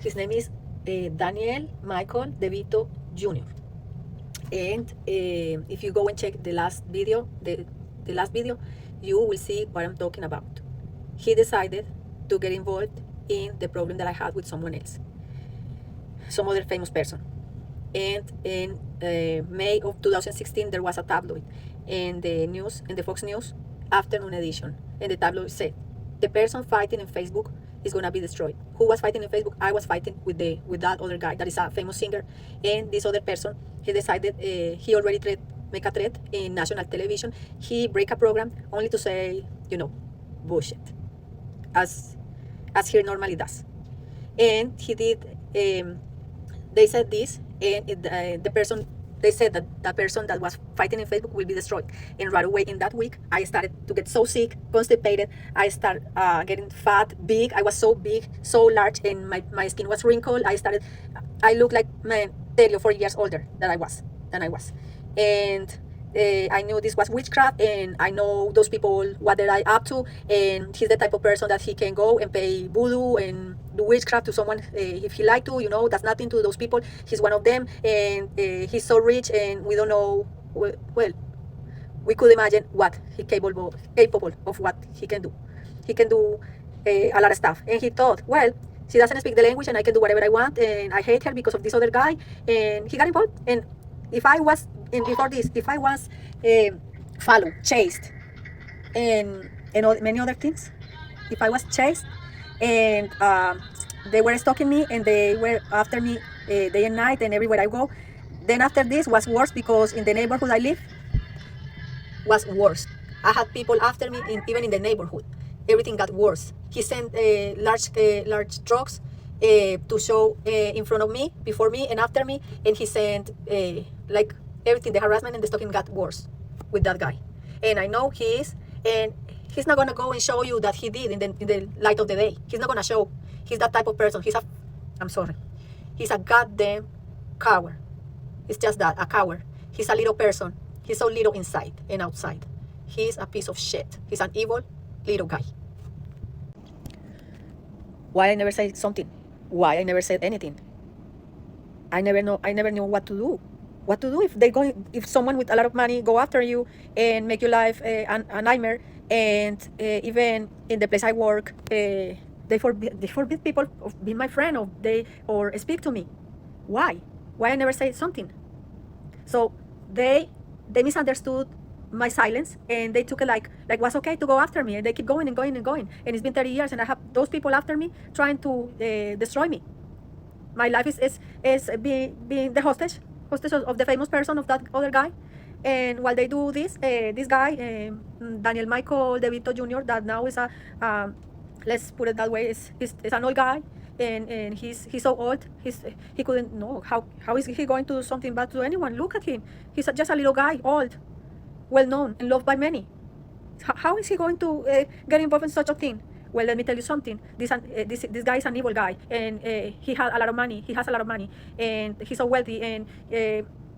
His name is Daniel Michael DeVito Jr. And if you go and check the last video, the last video, you will see what I'm talking about. He decided to get involved in the problem that I had with someone else, some other famous person. And in May of 2016, there was a tabloid in the news, in the Fox News afternoon edition, and the tabloid said, "The person fighting in Facebook is gonna be destroyed." Who was fighting in Facebook? I was fighting with that other guy that is a famous singer, and this other person, he decided he already make a threat in national television. He break a program only to say, bullshit, as he normally does, and he did. They said this, and the person, they said that the person that was fighting in Facebook will be destroyed. And right away in that week, I started to get so sick, constipated. I started getting fat, big. I was so big, so large, and my skin was wrinkled. I looked like, man, 30 or 40 years older than I was. And I knew this was witchcraft, and I know those people, what they're up to, and he's the type of person that he can go and pay voodoo and do witchcraft to someone if he like to, that's nothing to those people. He's one of them, and he's so rich, and we don't know, well, we could imagine what he's capable of, what he can do. He can do a lot of stuff, and he thought, well, she doesn't speak the language, and I can do whatever I want, and I hate her because of this other guy, and he got involved. And if I was, and before this, if I was followed, chased, and many other things, if I was chased, and they were stalking me, and they were after me day and night, and everywhere I go, then after this was worse, because in the neighborhood I live was worse. I had people after me, even in the neighborhood. Everything got worse. He sent large trucks to show in front of me, before me, and after me, and he sent like everything. The harassment and the stalking got worse with that guy, and I know he is, and he's not gonna go and show you that he did in the light of the day. He's not gonna show. He's that type of person. I'm sorry, he's a goddamn coward. It's just that, a coward. He's a little person. He's so little inside and outside. He's a piece of shit. He's an evil little guy. Why I never said something? Why I never said anything? I never knew what to do. What to do if someone with a lot of money go after you and make your life a nightmare, and even in the place I work, they forbid people of being my friend, or speak to me. Why I never say something? So they misunderstood my silence, and they took it like was okay to go after me, and they keep going and going and going, and it's been 30 years, and I have those people after me trying to destroy me. My life is being the hostage of the famous person of that other guy. And while they do this, this guy, Daniel Michael DeVito Jr., that now is let's put it that way, is an old guy, and he's so old, he couldn't know how is he going to do something bad to anyone. Look at him, he's just a little guy, old, well known and loved by many. How is he going to get involved in such a thing? Well, let me tell you something. This guy is an evil guy, and he has a lot of money. He has a lot of money, and he's so wealthy. And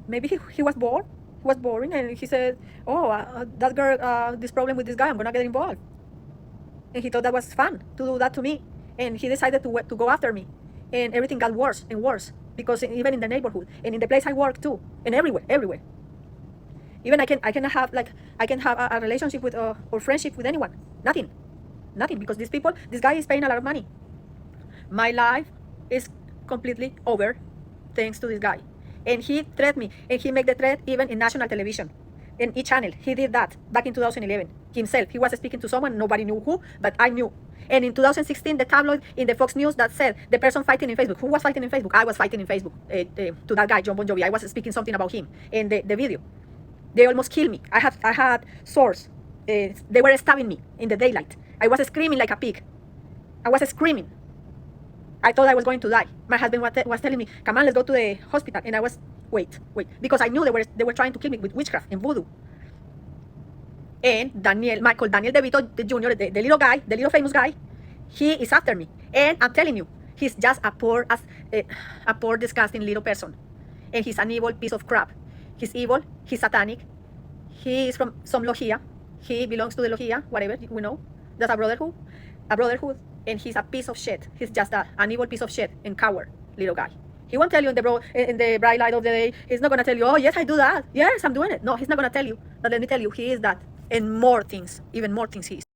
maybe he was bored. He was boring, and he said, "Oh, that girl, this problem with this guy, I'm gonna get involved." And he thought that was fun to do that to me, and he decided to go after me, and everything got worse and worse, because even in the neighborhood and in the place I work too, and everywhere. Even I can have a relationship with or friendship with anyone. Nothing, because this guy is paying a lot of money. My life is completely over thanks to this guy. And he threatened me, and he made the threat even in national television, in each channel. He did that back in 2011 himself. He was speaking to someone, nobody knew who, but I knew. And in 2016, the tabloid in the Fox News that said the person fighting in Facebook. Who was fighting in Facebook? I was fighting in Facebook to that guy, John Bon Jovi. I was speaking something about him in the video. They almost killed me. I had sores. They were stabbing me in the daylight. I was screaming like a pig. I was screaming. I thought I was going to die. My husband was telling me, "Come on, let's go to the hospital." And I was, wait, because I knew they were trying to kill me with witchcraft and voodoo. And Michael Daniel DeVito Jr., the little guy, the little famous guy, he is after me. And I'm telling you, he's just a poor, disgusting little person. And he's an evil piece of crap. He's evil. He's satanic. He is from some logia. He belongs to the logia, whatever we know. That's a brotherhood. and he's a piece of shit. He's just an evil piece of shit and coward little guy. He won't tell you in the bright light of the day. He's not gonna tell you, oh yes, I do that. Yes, I'm doing it. No, he's not gonna tell you. But let me tell you, he is that and more things, even more things he is.